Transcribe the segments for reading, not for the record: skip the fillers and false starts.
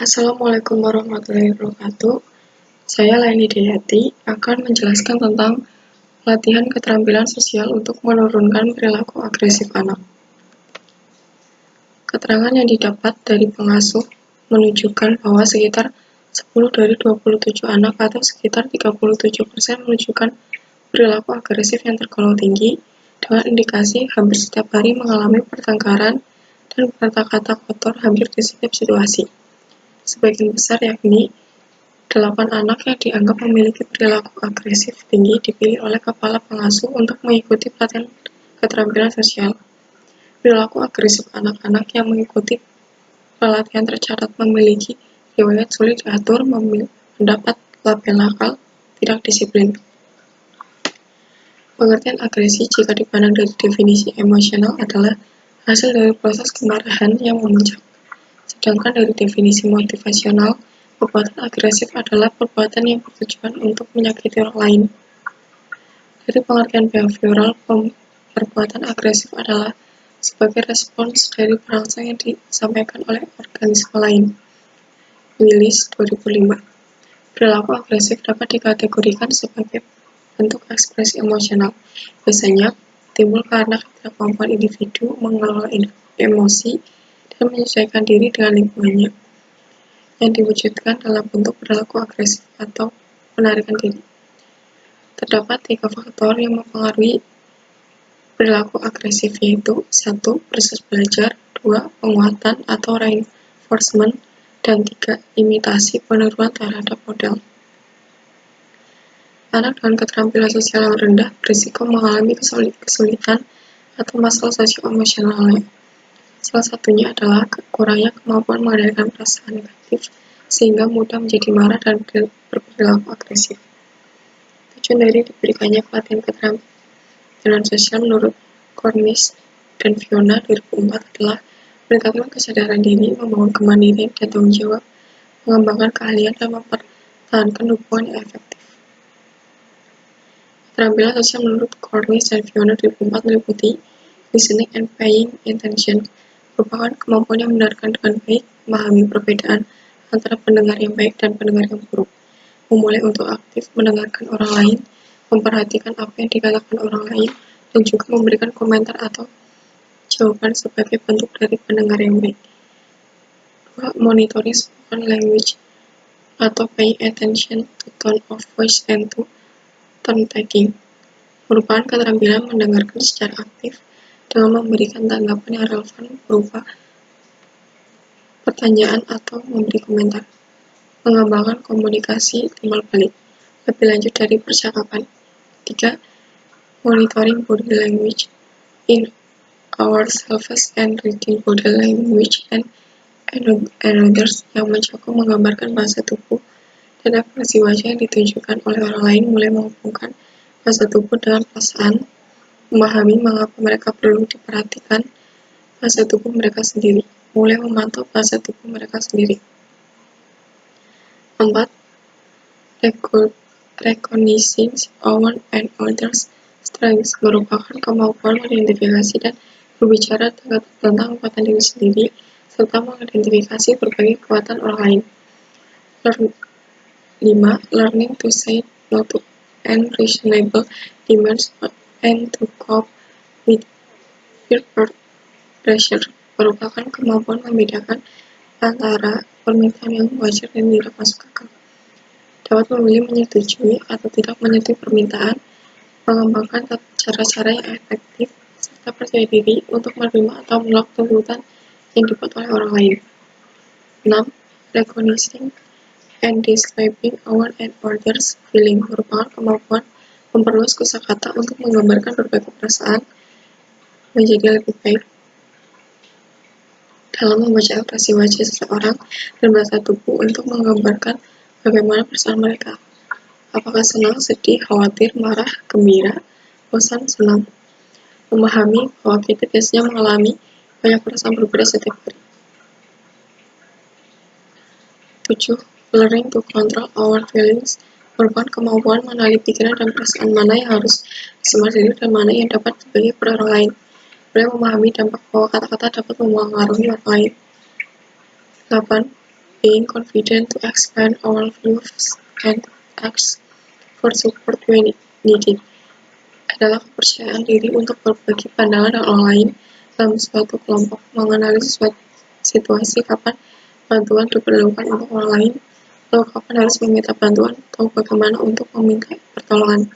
Assalamualaikum warahmatullahi wabarakatuh. Saya Laini Deyati akan menjelaskan tentang latihan keterampilan sosial untuk menurunkan perilaku agresif anak. Keterangan yang didapat dari pengasuh menunjukkan bahwa sekitar 10 dari 27 anak atau sekitar 37% menunjukkan perilaku agresif yang tergolong tinggi, dengan indikasi hampir setiap hari mengalami pertengkaran dan kata-kata kotor hampir di setiap situasi. Sebagian besar, yakni 8 anak yang dianggap memiliki perilaku agresif tinggi dipilih oleh kepala pengasuh untuk mengikuti pelatihan keterampilan sosial. Perilaku agresif anak-anak yang mengikuti pelatihan tercatat memiliki riwayat sulit diatur, mendapat label nakal, tidak disiplin. Pengertian agresi jika dipandang dari definisi emosional adalah hasil dari proses kemarahan yang memuncak. Sedangkan dari definisi motivasional, perbuatan agresif adalah perbuatan yang bertujuan untuk menyakiti orang lain. Dari pengertian behavioral, perbuatan agresif adalah sebagai respons dari perangsang yang disampaikan oleh organisme lain. Willis, 2005. Perilaku agresif dapat dikategorikan sebagai bentuk ekspresi emosional. Biasanya timbul karena ketidakmampuan individu mengelola emosi dan menyesuaikan diri dengan lingkungannya, yang diwujudkan dalam bentuk perilaku agresif atau penarikan diri. Terdapat 3 faktor yang mempengaruhi perilaku agresif, yaitu 1. Proses belajar, 2. Penguatan atau reinforcement, dan 3. Imitasi peniruan terhadap model. Anak dengan keterampilan sosial yang rendah berisiko mengalami kesulitan atau masalah sosio-emosionalnya. Salah satunya adalah kurangnya kemampuan mengendalikan perasaan negatif, sehingga mudah menjadi marah dan berperilaku agresif. Tujuan dari diberikannya pelatihan keterampilan sosial menurut Cornish dan Fiona 2004 adalah meningkatkan kesadaran diri, membangun kemandirian dan tanggung jawab, mengembangkan keahlian dan mempertahankan hubungan yang efektif. Keterampilan sosial menurut Cornish dan Fiona 2004 meliputi listening and paying attention, merupakan kemampuan yang mendengarkan dengan baik, memahami perbedaan antara pendengar yang baik dan pendengar yang buruk, memulai untuk aktif mendengarkan orang lain, memperhatikan apa yang dikatakan orang lain, dan juga memberikan komentar atau jawaban sebagai bentuk dari pendengar yang baik. 2. Monitoring spoken language atau paying attention to tone of voice and to turn taking, merupakan keterampilan mendengarkan secara aktif dengan memberikan tanggapan yang relevan berupa pertanyaan atau memberi komentar. Mengembangkan komunikasi timbal balik, lebih lanjut dari percakapan. 3. Monitoring body language in ourselves and reading body language and others, yang mencakup menggambarkan bahasa tubuh dan ekspresi wajah yang ditunjukkan oleh orang lain, mulai menghubungkan bahasa tubuh dengan perasaan, memahami mengapa mereka perlu diperhatikan bahasa tubuh mereka sendiri, mulai memantau bahasa tubuh mereka sendiri. 4. Recognizing our and others' strengths, merupakan kemampuan mengidentifikasi dan berbicara tentang kekuatan diri sendiri, serta mengidentifikasi berbagai kekuatan orang lain. 5. Learning to say no to unreasonable demands and to cope with peer pressure, merupakan kemampuan membedakan antara permintaan yang wajar dan tidak masuk akal. Dapat memilih menyetujui atau tidak menyetujui permintaan, mengembangkan cara-cara yang efektif, serta percaya diri untuk menerima atau menolak tuntutan yang dibuat oleh orang lain. 6. Recognizing and describing our and others' feeling, merupakan kemampuan memperluas kosakata untuk menggambarkan berbagai perasaan menjadi lebih baik dalam membaca ekspresi wajah seseorang dan bahasa tubuh untuk menggambarkan bagaimana perasaan mereka. Apakah senang, sedih, khawatir, marah, gembira, bosan, senang. Memahami bahwa kita biasanya mengalami banyak perasaan berbeda setiap hari. 7. Learning to control our feelings, merupakan kemampuan mengenali pikiran dan perasaan mana yang harus disimpan sendiri dan mana yang dapat dibagi kepada orang lain. Mulai memahami dampak bahwa kata-kata dapat mempengaruhi orang lain. 8. being confident to explain our views and ask for support when needed adalah kepercayaan diri untuk berbagi pandangan dengan orang lain dalam suatu kelompok, mengenali suatu situasi kapan bantuan diperlukan untuk orang lain, atau kapan harus meminta bantuan atau bagaimana untuk meminta pertolongan.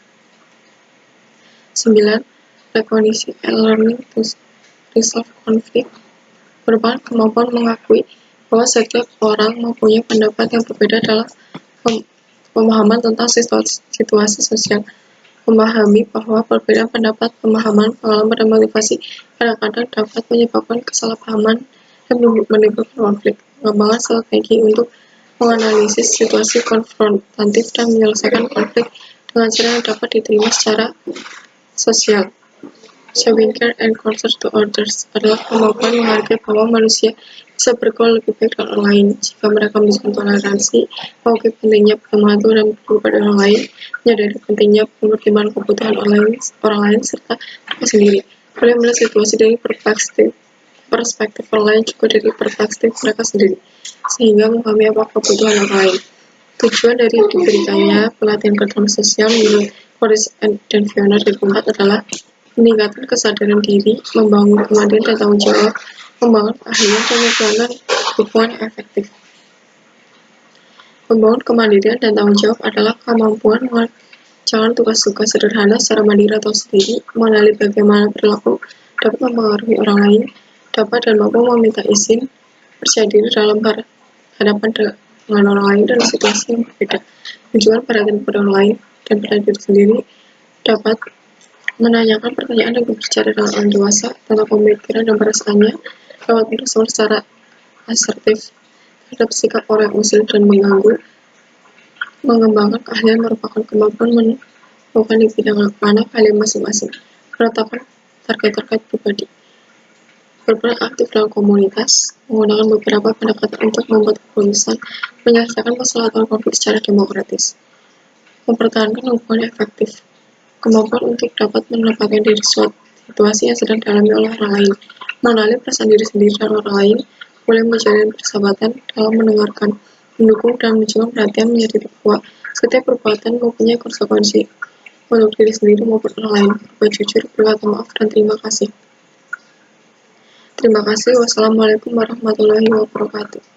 9. Recognition and learning to resolve conflict merupakan kemampuan mengakui bahwa setiap orang mempunyai pendapat yang berbeda dalam pemahaman tentang situasi sosial. Memahami bahwa perbedaan pendapat, pemahaman, pengalaman, dan motivasi kadang-kadang dapat menyebabkan kesalahpahaman dan menimbulkan konflik. Pengembangan strategi untuk menganalisis situasi konfrontatif dan menyelesaikan konflik dengan cara yang dapat diterima secara sosial. Showing care and concern to others adalah kemampuan menghargai bahwa manusia bisa bergaul lebih baik dengan orang lain jika mereka menunjukkan toleransi, mengakui pentingnya membantu dan berguru pada orang lain, menyadari pentingnya mempertimbangkan kebutuhan orang lain serta mereka sendiri. Boleh melihat situasi dari perspektif orang lain juga dari perspektif mereka sendiri, sehingga memahami apa kebutuhan orang lain. Tujuan dari diberikannya pelatihan keterampilan sosial menurut Cordes dan Fiona 2004 adalah meningkatkan kesadaran diri, membangun kemandirian dan tanggung jawab, membangun keahlian dan membangun hubungan efektif. Membangun kemandirian dan tanggung jawab adalah kemampuan mengerjakan tugas-tugas sederhana secara mandiri atau sendiri, mengenali bagaimana perilaku dapat mempengaruhi orang lain, dapat dan mampu meminta izin, percaya diri dalam berhadapan dengan orang lain dalam situasi yang berbeda, menunjukkan perhatian kepada orang lain dan pada diri sendiri, dapat menanyakan pertanyaan dan berbicara dengan orang dewasa tentang pemikiran dan perasaannya, dapat merespons secara asertif terhadap sikap orang yang usil dan mengganggu. Mengembangkan keahlian merupakan kemampuan menemukan di bidang mana keahlian masing-masing, menetapkan target-target pribadi, berperan aktif dalam komunitas, menggunakan beberapa pendekatan untuk membuat keputusan, menyelesaikan masalah atau konflik secara demokratis, mempertahankan hubungan efektif, kemampuan untuk dapat menempatkan diri suatu situasi yang sedang dialami oleh orang lain, mengenali perasaan diri sendiri dan orang lain, boleh menjalin persahabatan dalam mendengarkan, mendukung dan menunjukkan perhatian, menyadari bahwa setiap perbuatan mempunyai konsekuensi untuk diri sendiri maupun orang lain, berbuat jujur, berkata maaf, dan terima kasih. Terima kasih. Wassalamualaikum warahmatullahi wabarakatuh.